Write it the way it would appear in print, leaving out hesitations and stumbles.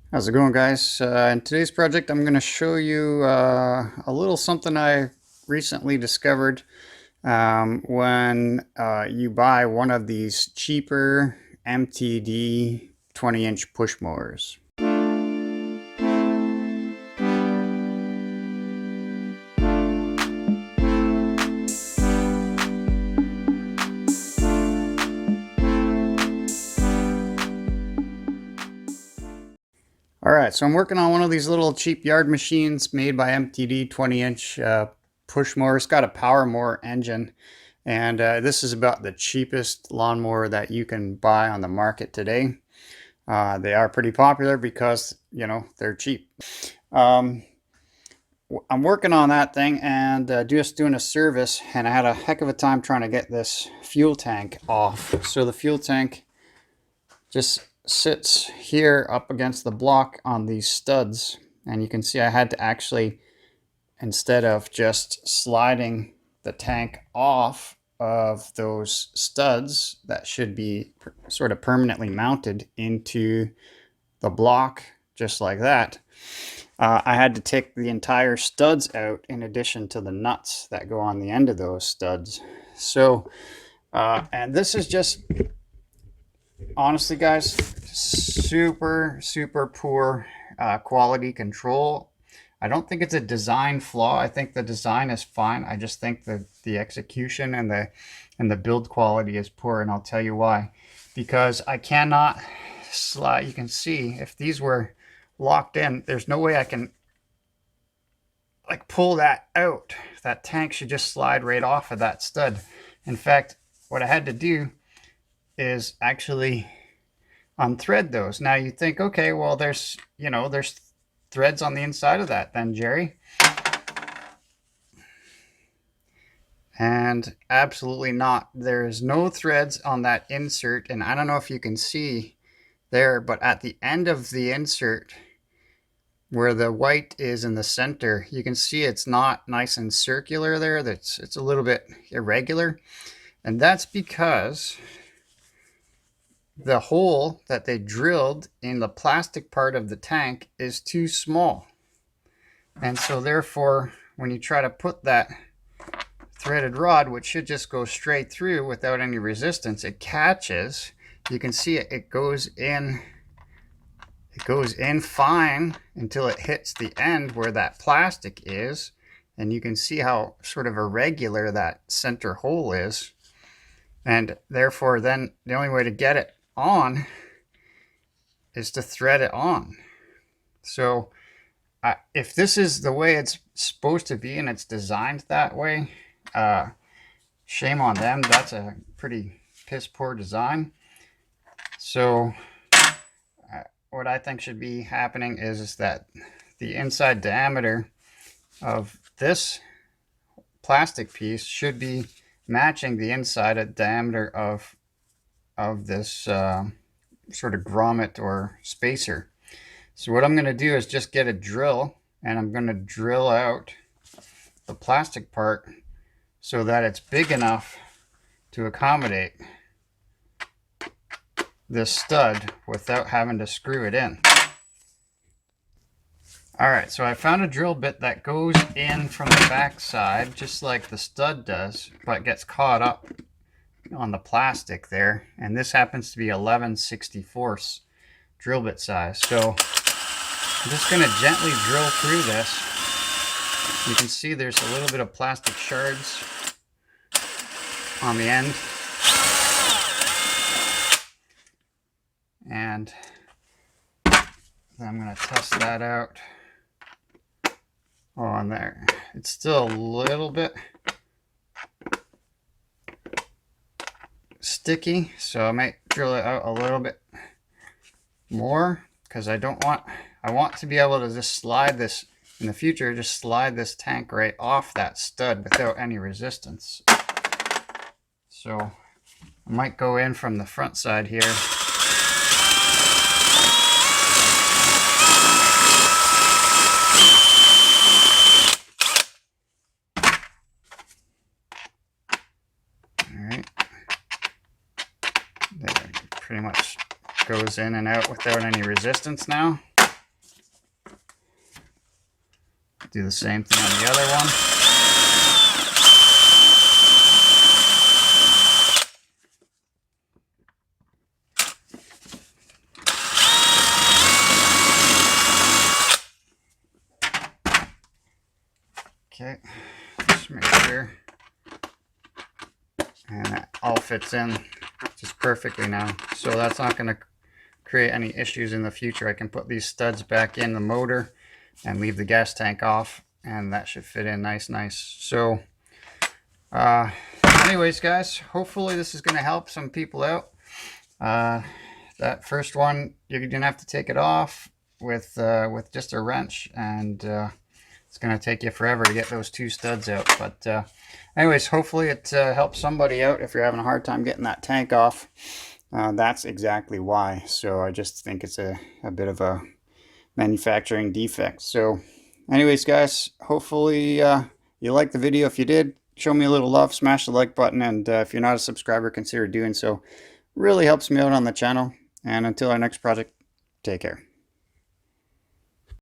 How's it going, guys? In today's project I'm going to show you a little something I recently discovered when you buy one of these cheaper MTD 20-inch push mowers. Alright, so I'm working on one of these little cheap yard machines made by MTD 20-inch push mower. It's got a Powermore engine, and this is about the cheapest lawnmower that you can buy on the market today. They are pretty popular because, you know, they're cheap. I'm working on that thing and just doing a service, and I had a heck of a time trying to get this fuel tank off. So the fuel tank just sits here up against the block on these studs, and you can see I had to actually, instead of just sliding the tank off of those studs that should be sort of permanently mounted into the block just like that, I had to take the entire studs out in addition to the nuts that go on the end of those studs. So and this is just, honestly guys, super poor quality control. I don't think it's a design flaw. I think the design is fine. I just think that the execution and the build quality is poor, and I'll tell you why. Because I cannot slide. You can see if these were locked in, there's no way I can like pull that out. That tank should just slide right off of that stud. In fact, what I had to do is actually unthread those. Now you think, okay, well there's threads on the inside of that then, Jerry. And absolutely not. There's no threads on that insert, and I don't know if you can see there, but at the end of the insert where the white is in the center, you can see it's not nice and circular there. It's a little bit irregular, and that's because the hole that they drilled in the plastic part of the tank is too small. And so therefore, when you try to put that threaded rod, which should just go straight through without any resistance, it catches. You can see it goes in fine until it hits the end where that plastic is, and you can see how sort of irregular that center hole is. And therefore then the only way to get it on is to thread it on. So if this is the way it's supposed to be and it's designed that way, shame on them. That's a pretty piss poor design. So what I think should be happening is that the inside diameter of this plastic piece should be matching the inside diameter of this sort of grommet or spacer. So what I'm going to do is just get a drill, and I'm going to drill out the plastic part so that it's big enough to accommodate this stud without having to screw it in. Alright, so I found a drill bit that goes in from the back side just like the stud does, but gets caught up on the plastic there, and this happens to be 11/64 drill bit size. So I'm just going to gently drill through this. You can see there's a little bit of plastic shards on the end, and then I'm going to test that out. On there, it's still a little bit sticky, so I might drill it out a little bit more, because I want to be able to just slide this in the future, just slide this tank right off that stud without any resistance. So I might go in from the front side here. Pretty much goes in and out without any resistance now. Do the same thing on the other one. Okay, just make sure. And that all fits in just perfectly now. So that's not going to create any issues in the future. I can put these studs back in the motor and leave the gas tank off, and that should fit in nice. So anyways, guys, hopefully this is going to help some people out. That first one, you're going to have to take it off with just a wrench, and it's going to take you forever to get those two studs out. But anyways, hopefully it helps somebody out if you're having a hard time getting that tank off. That's exactly why. So I just think it's a bit of a manufacturing defect. So anyways, guys, hopefully you liked the video. If you did, show me a little love, smash the like button, and if you're not a subscriber, consider doing so. Really helps me out on the channel. And until our next project, take care.